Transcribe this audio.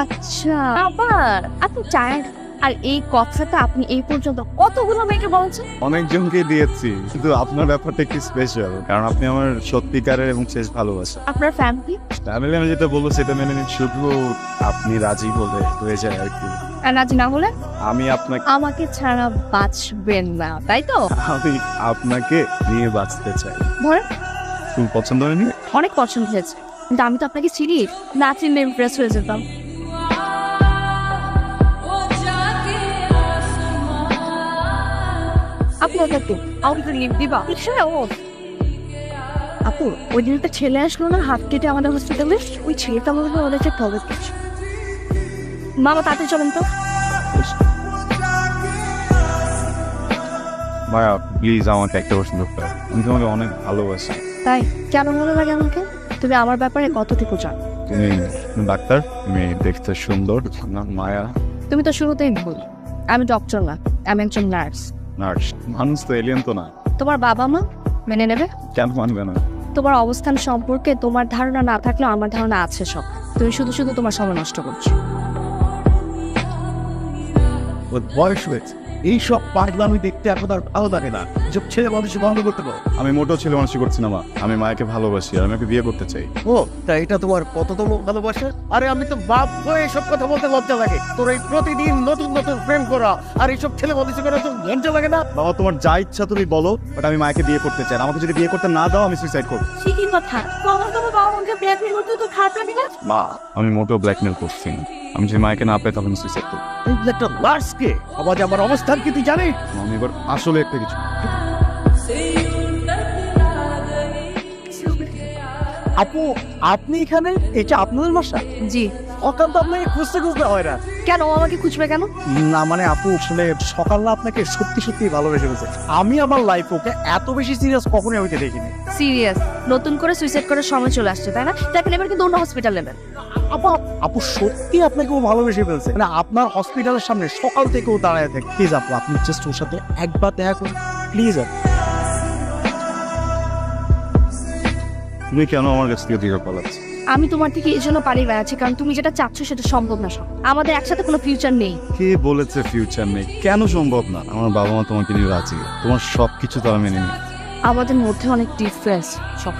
আচ্ছা আবার আপনি টায়ার্ড আর এই কথাটা আপনি এই পর্যন্ত কতগুলো মেয়েকে বলছেন? অনেকজনকে দিয়েছি, কিন্তু আপনার ব্যাপারটা একটু স্পেশাল, কারণ আপনি আমার সত্যিকারের এবং শেষ ভালোবাসা। আপনার ফ্যামিলি ফ্যামিলি আমি যেটা বলবো সেটা মেনে নিন, শুধু আপনি রাজি হলে হয়ে যায় আর কি। রাজি না হলে আমি আপনাকে আমাকে ছাড়া বাঁচবেন না, তাই তো? আমি আপনাকে নিয়ে বাঁচতে চাই। ধরেন খুব পছন্দ হয়নি? অনেক পছন্দ হয়েছে, কিন্তু আমি তো আপনাকে চিনি না, চিনলে ইমপ্রেস হয়ে যেতাম। আপনার কাছে আমাকে লিভ দিবা? আপু ওই দিন একটা ছেলে আসলো না হাত কেটে আমাদের হসপিটালে, ওই ছেলেটা আমাদের ওদেরকে প্রবেশ করছে। মামা তাতে চলেন তো। ভাইয়া প্লিজ আমাকে একটা পছন্দ করে, আমি তোমাকে অনেক ভালোবাসি। তাই কেন ভালো লাগে আমাকে? তুমি আমার ব্যাপারে কতটুকু জানো? তুমি ডাক্তার, তুমি দেখতে সুন্দর, না মায়া। তুমি তো শুরুতেই ভুল, আমি ডক্টর না, আমি একজন নার্স। নার্স মানুষ তো, এলিয়েন তো না। তোমার বাবা মা মেনে নেবে? কেন মানবে না? তোমার অবস্থান সম্পর্কে তোমার ধারণা না থাকলেও আমার ধারণা আছে সব। তুমি শুধু শুধু তোমার সময় নষ্ট করছো। ওর বয়স হয়েছে, এইসব পাগলামি দেখতে এখন আর ভালো লাগে না। এসব ছেলে মানুষ বন্ধ করতে পারো। আমি মোটেও ছেলে মানুষই করছি না মা, আমি মায়াকে ভালোবাসি আর আমি ওকে বিয়ে করতে চাই। ও তা এটা তোমার কততম ভালোবাসা? আরে আমি তো বাপ হয়ে এসব কথা বলতে লজ্জা লাগে। তোর এই প্রতিদিন নতুন নতুন প্রেম করা আর এইসব ছেলে মানুষ করা তো লজ্জা লাগে না? বাবা তোমার যা ইচ্ছা তুমি বলো, বাট আমি মায়াকে বিয়ে করতে চাই। আমাকে যদি বিয়ে করতে না দাও আমি সুইসাইড করবো। কি কথা? তোমার বাবা আমাকে ব্ল্যাকমেল করতে তো খারাপ লাগে না? মা আমি মোটেও ব্ল্যাকমেল করছি না, আমি যদি মায়াকে না পাই তখন সুইসাইড করবো। এই যে একটা লাশকে সমাজে আমার অবস্থান কি তুই জানিস? আমি এবার আসলে একটা কিছু আপু আপনি এখানে? এটা আপনাদের বাসা? জি। অকান্ত আপনাকে খুঁজতে খুঁজতে হয় না। কেন ও আমাকে খুঁজবে কেন? না মানে আপু আসলে সকালবেলা আপনাকে সত্যি সত্যি ভালোবেসে ফেলছে। আমি আমার লাইফ ওকে এত বেশি সিরিয়াস কখনোই হইতে দেখিনি। সিরিয়াস? নতুন করে সুইসাইড করার সময় চলে আসছে, তাই না? দেখেন এবার কিন্তু অন্য হসপিটাল নেবেন। আপু আপু সত্যি আপনাকে ও ভালোবেসে ফেলছে, মানে আপনার হসপিটালের সামনে সকাল থেকে ও দাঁড়ায় থাকে। প্লিজ আপু আপনি জাস্ট ওর সাথে একবার দেখা করুন প্লিজ। তুমি কেন আমার কাছ থেকে দূরে পালাচ্ছ? আমি তোমার থেকে এই জন্য পালিয়ে বেড়াচ্ছি কারণ তুমি যেটা চাচ্ছ সেটা সম্ভব না। সব আমাদের একসাথে কোনো ফিউচার নেই। কে বলেছে ফিউচার নেই? কেন সম্ভব না? আমার বাবা মা তোমাকে নিয়ে রাজি, তোমার সবকিছু তো আমি মেনে নিই। আমাদের মধ্যে অনেক ডিফারেন্স সব।